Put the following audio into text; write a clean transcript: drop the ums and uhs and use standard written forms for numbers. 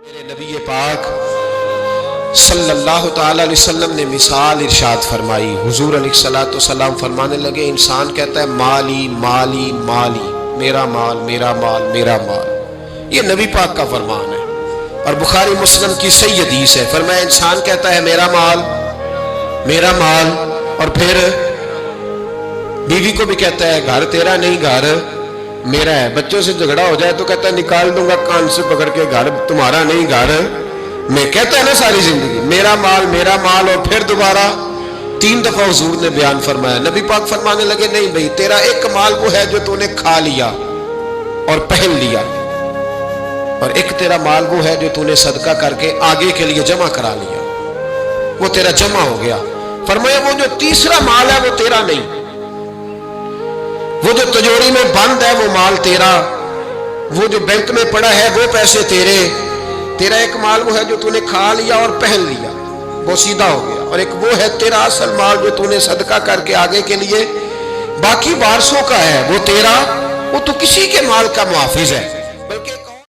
میرے نبی پاک صلی اللہ تعالی علیہ وسلم نے مثال ارشاد فرمائی. حضور علیہ الصلوۃ والسلام فرمانے لگے انسان کہتا ہے مالی مالی مالی، میرا مال میرا مال میرا مال. یہ نبی پاک کا فرمان ہے اور بخاری مسلم کی صحیح حدیث ہے. فرمایا انسان کہتا ہے میرا مال میرا مال، اور پھر بیوی کو بھی کہتا ہے گھر تیرا نہیں گھر میرا ہے. بچوں سے جھگڑا ہو جائے تو کہتا ہے نکال دوں گا کان سے پکڑ کے، گھر تمہارا نہیں گھر میں. کہتا ہے نا ساری زندگی میرا مال، اور پھر دوبارہ 3 دفعہ حضور نے بیان فرمایا. نبی پاک فرمانے لگے نہیں بھئی، تیرا ایک مال وہ ہے جو تو نے کھا لیا اور پہن لیا، اور ایک تیرا مال وہ ہے جو تو نے صدقہ کر کے آگے کے لیے جمع کرا لیا، وہ تیرا جمع ہو گیا. فرمایا وہ جو تیسرا مال ہے وہ تیرا نہیں، وہ جو تجوری میں بند ہے وہ مال تیرا، وہ جو بینک میں پڑا ہے وہ پیسے تیرے. تیرا ایک مال وہ ہے جو تو نے کھا لیا اور پہن لیا، وہ سیدھا ہو گیا، اور ایک وہ ہے تیرا اصل مال جو تو نے صدقہ کر کے آگے کے لیے باقی وارثوں کا ہے، وہ تیرا، وہ تو کسی کے مال کا محافظ ہے.